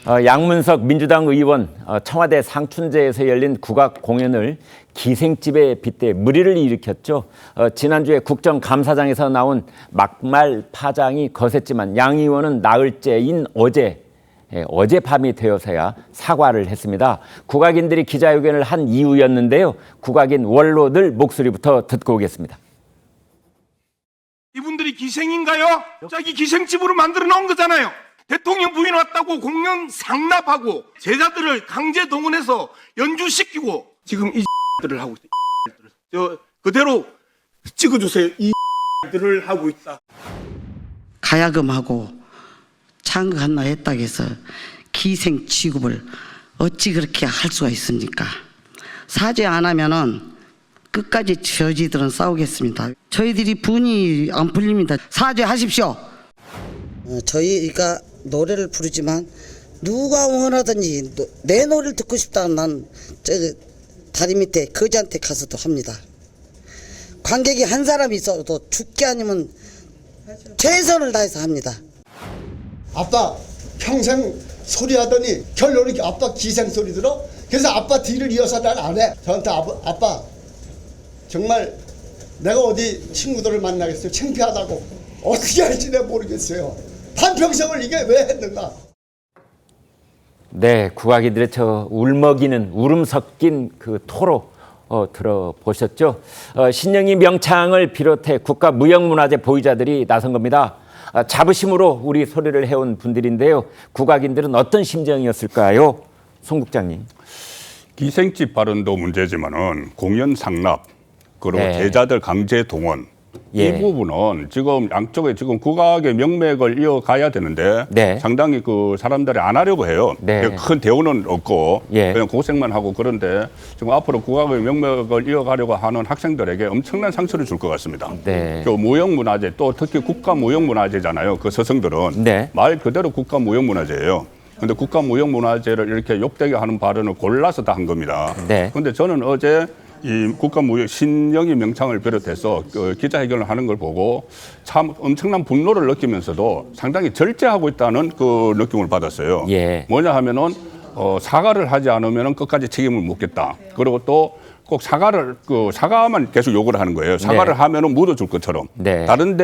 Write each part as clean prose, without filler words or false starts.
양문석 민주당 의원 청와대 상춘제에서 열린 국악 공연을 기생집에 빗대 물의를 일으켰죠. 지난주에 국정감사장에서 나온 막말 파장이 거셌지만 양 의원은 나흘째인 어젯밤이 되어서야 사과를 했습니다. 국악인들이 기자회견을 한 이유였는데요. 국악인 원로들 목소리부터 듣고 오겠습니다. 이분들이 기생인가요? 자기 기생집으로 만들어 놓은 거잖아요. 대통령 부인 왔다고 공연 상납하고 제자들을 강제 동원해서 연주시키고 지금 이 들을 하고 있다. 저 그대로 찍어주세요. 이 들을 하고 있다. 가야금하고 창극 하나 했다고 해서 기생 취급을 어찌 그렇게 할 수가 있습니까? 사죄 안 하면은 끝까지 저지들은 싸우겠습니다. 저희들이 분이 안 풀립니다. 사죄하십시오. 저희가 노래를 부르지만 누가 원하든지 내 노래를 듣고 싶다면 난 저 다리 밑에 거지한테 가서도 합니다. 관객이 한 사람이 있어도 죽게 아니면 최선을 다해서 합니다. 아빠 평생 소리하더니 결론이 아빠 기생 소리 들어? 그래서 아빠 뒤를 이어서 난 안 해. 저한테 아빠 정말 내가 어디 친구들을 만나겠어요? 창피하다고. 어떻게 할지 내가 모르겠어요. 반평생을 이게 왜 했는가? 네, 국악인들의 저 울먹이는 울음 섞인 그 토로 들어보셨죠? 신영희 명창을 비롯해 국가무형문화재 보유자들이 나선 겁니다. 자부심으로 우리 소리를 해온 분들인데요. 국악인들은 어떤 심정이었을까요? 송 국장님. 기생집 발언도 문제지만은 공연 상납 그리고 제자들 강제 동원 이 부분은 지금 양쪽에 지금 국악의 명맥을 이어가야 되는데 상당히 그 사람들이 안 하려고 해요. 큰 대우는 없고 그냥 고생만 하고 그런데 지금 앞으로 국악의 명맥을 이어가려고 하는 학생들에게 엄청난 상처를 줄 것 같습니다. 그 무형문화재 또 특히 국가무형문화재잖아요. 그 서성들은 말 그대로 국가무형문화재예요. 근데 국가무형문화재를 이렇게 욕되게 하는 발언을 골라서 다 한 겁니다. 근데 저는 어제 이 국가무형 신영희 명창을 비롯해서 그 기자회견을 하는 걸 보고 참 엄청난 분노를 느끼면서도 상당히 절제하고 있다는 그 느낌을 받았어요. 뭐냐 하면은 사과를 하지 않으면 끝까지 책임을 묻겠다. 그리고 또 꼭 사과만 계속 요구를 하는 거예요. 사과를 하면은 묻어줄 것처럼. 다른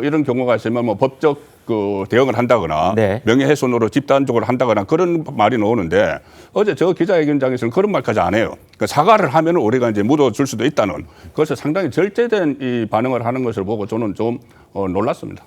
이런 경우가 있으면 뭐 법적 그 대응을 한다거나 명예훼손으로 집단적으로 한다거나 그런 말이 나오는데 어제 저 기자회견장에서는 그런 말까지 안 해요. 그러니까 사과를 하면은 우리가 이제 묻어줄 수도 있다는 그래서 상당히 절제된 이 반응을 하는 것을 보고 저는 좀 놀랐습니다.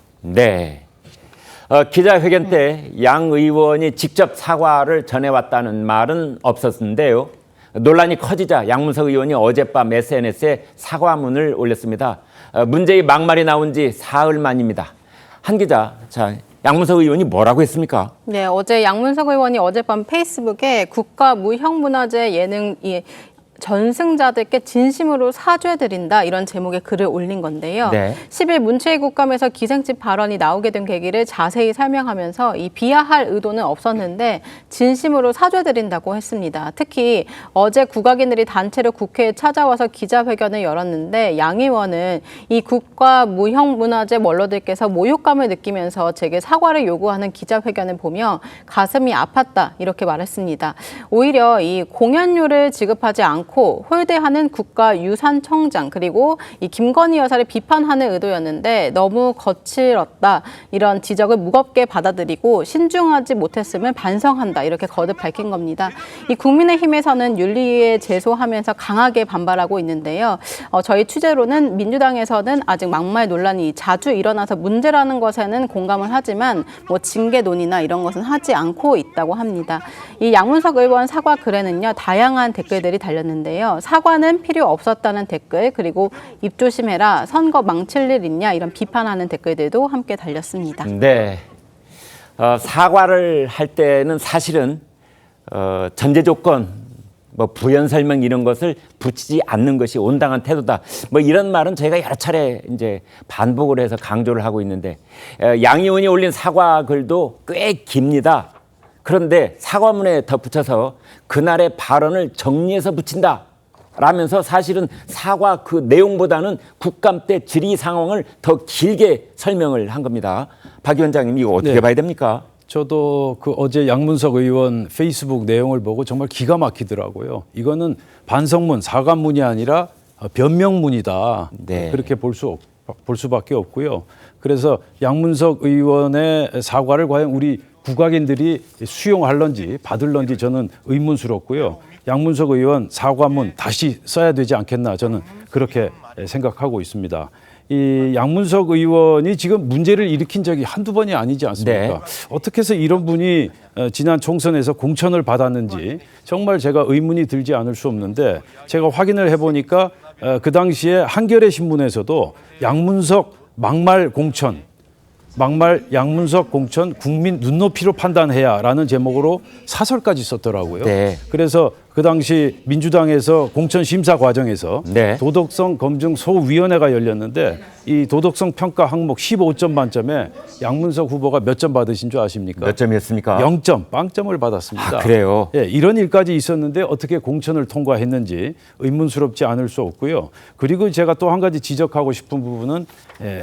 기자회견 때 양 의원이 직접 사과를 전해왔다는 말은 없었는데요. 논란이 커지자 양문석 의원이 어젯밤 SNS에 사과문을 올렸습니다. 문제의 막말이 나온 지 사흘 만입니다. 한 기자, 양문석 의원이 뭐라고 했습니까? 네, 어제 양문석 의원이 어젯밤 페이스북에 국가무형문화재 예능 전승자들께 진심으로 사죄드린다 이런 제목의 글을 올린 건데요. 10일 문체위 국감에서 기생집 발언이 나오게 된 계기를 자세히 설명하면서 이 비하할 의도는 없었는데 진심으로 사죄드린다고 했습니다. 특히 어제 국악인들이 단체로 국회에 찾아와서 기자회견을 열었는데 양 의원은 이 국가무형문화재 원로들께서 모욕감을 느끼면서 제게 사과를 요구하는 기자회견을 보며 가슴이 아팠다 이렇게 말했습니다. 오히려 이 공연료를 지급하지 않고 홀대하는 국가유산청장 그리고 이 김건희 여사를 비판하는 의도였는데 너무 거칠었다 이런 지적을 무겁게 받아들이고 신중하지 못했음을 반성한다 이렇게 거듭 밝힌 겁니다. 이 국민의힘에서는 윤리위에 제소하면서 강하게 반발하고 있는데요. 저희 취재로는 민주당에서는 아직 막말 논란이 자주 일어나서 문제라는 것에는 공감을 하지만 뭐 징계 논의나 이런 것은 하지 않고 있다고 합니다. 이 양문석 의원 사과 글에는요 다양한 댓글들이 달렸는데. 사과는 필요 없었다는 댓글 그리고 입 조심해라 선거 망칠 일 있냐 이런 비판하는 댓글들도 함께 달렸습니다. 사과를 할 때는 사실은 전제 조건 뭐 부연 설명 이런 것을 붙이지 않는 것이 온당한 태도다. 뭐 이런 말은 저희가 여러 차례 이제 반복을 해서 강조를 하고 있는데 양 의원이 올린 사과 글도 꽤 깁니다. 그런데 사과문에 덧붙여서 그날의 발언을 정리해서 붙인다 라면서 사실은 사과 그 내용보다는 국감 때 질의 상황을 더 길게 설명을 한 겁니다. 박 위원장님 이거 어떻게 봐야 됩니까? 저도 그 어제 양문석 의원 페이스북 내용을 보고 정말 기가 막히더라고요. 이거는 반성문, 사과문이 아니라 변명문이다. 네. 그렇게 볼 수밖에 없고요. 그래서 양문석 의원의 사과를 과연 우리 국악인들이 수용할런지 받을런지 저는 의문스럽고요. 양문석 의원 사과문 다시 써야 되지 않겠나 저는 그렇게 생각하고 있습니다. 이 양문석 의원이 지금 문제를 일으킨 적이 한두 번이 아니지 않습니까? 네. 어떻게 해서 이런 분이 지난 총선에서 공천을 받았는지 정말 제가 의문이 들지 않을 수 없는데 제가 확인을 해보니까 그 당시에 한겨레 신문에서도 양문석 막말 양문석 공천 국민 눈높이로 판단해야라는 제목으로 사설까지 썼더라고요. 네. 그래서 그 당시 민주당에서 공천 심사 과정에서 네. 도덕성 검증 소위원회가 열렸는데 이 도덕성 평가 항목 15점 만점에 양문석 후보가 몇 점 받으신 줄 아십니까? 몇 점이었습니까? 0점, 빵점을 받았습니다. 아, 그래요? 예, 이런 일까지 있었는데 어떻게 공천을 통과했는지 의문스럽지 않을 수 없고요. 그리고 제가 또 한 가지 지적하고 싶은 부분은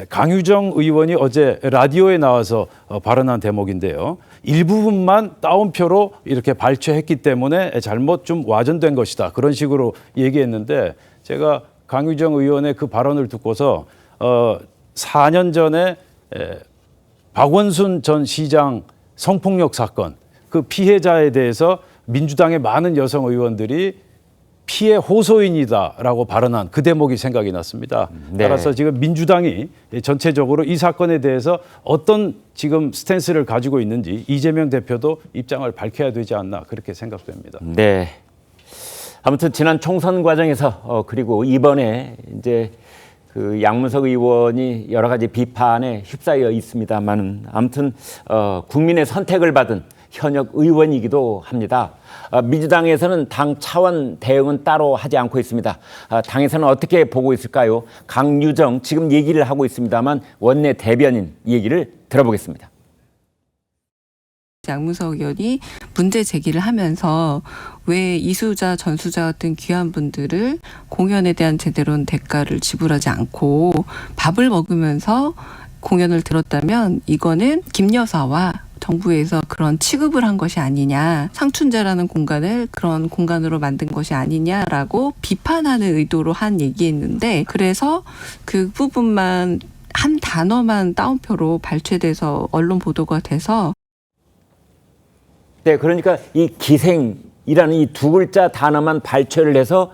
강유정 의원이 어제 라디오에 나와서 발언한 대목인데요. 일부분만 따옴표로 이렇게 발췌했기 때문에 잘못 좀 와전된 것이다. 그런 식으로 얘기했는데 제가 강유정 의원의 그 발언을 듣고서 4년 전에 박원순 전 시장 성폭력 사건 그 피해자에 대해서 민주당의 많은 여성 의원들이 피해 호소인이다라고 발언한 그 대목이 생각이 났습니다. 네. 따라서 지금 민주당이 전체적으로 이 사건에 대해서 어떤 지금 스탠스를 가지고 있는지 이재명 대표도 입장을 밝혀야 되지 않나 그렇게 생각됩니다. 네. 아무튼 지난 총선 과정에서 그리고 이번에 이제 그 양문석 의원이 여러 가지 비판에 휩싸여 있습니다만은 아무튼 국민의 선택을 받은 현역 의원이기도 합니다. 민주당에서는 당 차원 대응은 따로 하지 않고 있습니다. 당에서는 어떻게 보고 있을까요? 강유정 지금 얘기를 하고 있습니다만 원내 대변인 얘기를 들어보겠습니다. 양문석 의원이 문제 제기를 하면서 왜 이수자, 전수자 같은 귀한 분들을 공연에 대한 제대로는 대가를 지불하지 않고 밥을 먹으면서 공연을 들었다면 이거는 김 여사와 정부에서 그런 취급을 한 것이 아니냐, 상춘자라는 공간을 그런 공간으로 만든 것이 아니냐라고 비판하는 의도로 한 얘기했는데 그래서 그 부분만 한 단어만 따옴표로 발췌돼서 언론 보도가 돼서 네, 그러니까 이 기생이라는 이 두 글자 단어만 발췌를 해서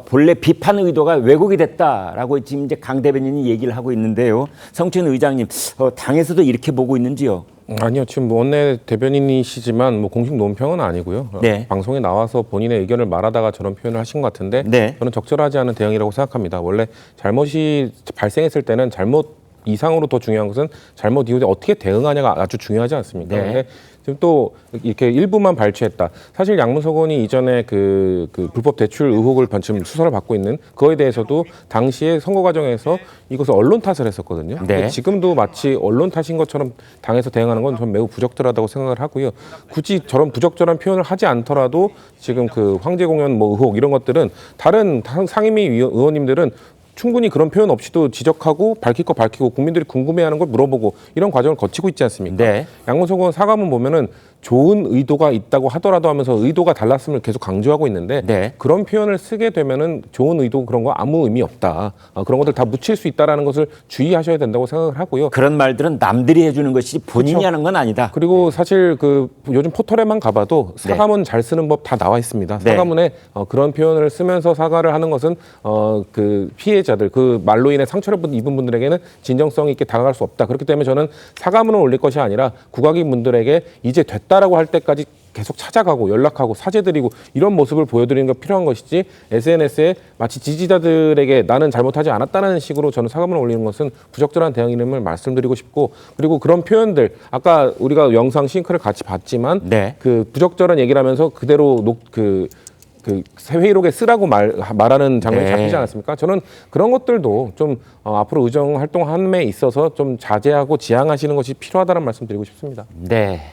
본래 비판 의도가 왜곡이 됐다라고 지금 이제 강 대변인이 얘기를 하고 있는데요. 성춘 의장님, 당에서도 이렇게 보고 있는지요? 아니요, 지금 원내 대변인이시지만 뭐 공식 논평은 아니고요. 네. 방송에 나와서 본인의 의견을 말하다가 저런 표현을 하신 것 같은데 네. 저는 적절하지 않은 대응이라고 생각합니다. 원래 잘못이 발생했을 때는 잘못 이상으로 더 중요한 것은 잘못 이후에 어떻게 대응하냐가 아주 중요하지 않습니까? 네. 근데 지금 또 이렇게 일부만 발췌했다. 사실 양문석 의원이 이전에 그 불법 대출 의혹을 지금 수사를 받고 있는 그거에 대해서도 당시에 선거 과정에서 이것을 언론 탓을 했었거든요. 네. 근데 지금도 마치 언론 탓인 것처럼 당에서 대응하는 건 전 매우 부적절하다고 생각을 하고요. 굳이 저런 부적절한 표현을 하지 않더라도 지금 그 황제 공연 뭐 의혹 이런 것들은 다른 상임위 의원님들은 충분히 그런 표현 없이도 지적하고 밝힐 거 밝히고 국민들이 궁금해하는 걸 물어보고 이런 과정을 거치고 있지 않습니까? 네. 양문석 의원 사과문 보면은 좋은 의도가 있다고 하더라도 하면서 의도가 달랐음을 계속 강조하고 있는데 네. 그런 표현을 쓰게 되면은 좋은 의도 그런 거 아무 의미 없다. 그런 것들 다 묻힐 수 있다라는 것을 주의하셔야 된다고 생각을 하고요. 그런 말들은 남들이 해주는 것이 본인이 그렇죠. 하는 건 아니다. 그리고 사실 그 요즘 포털에만 가봐도 사과문 잘 쓰는 법 다 나와 있습니다. 네. 사과문에 그런 표현을 쓰면서 사과를 하는 것은 그 피해자들 그 말로 인해 상처를 입은 분들에게는 진정성 있게 다가갈 수 없다. 그렇기 때문에 저는 사과문을 올릴 것이 아니라 국악인 분들에게 이제 됐다라고 할 때까지 계속 찾아가고 연락하고 사죄드리고 이런 모습을 보여드리는 게 필요한 것이지 SNS에 마치 지지자들에게 나는 잘못하지 않았다는 식으로 저는 사과문을 올리는 것은 부적절한 대응임을 말씀드리고 싶고 그리고 그런 표현들 아까 우리가 영상 싱크를 같이 봤지만 네. 그 부적절한 얘기를 하면서 그대로 그 회의록에 쓰라고 말하는 장면이 네. 잡히지 않았습니까? 저는 그런 것들도 좀 앞으로 의정 활동함에 있어서 좀 자제하고 지양하시는 것이 필요하다는 말씀 드리고 싶습니다. 네.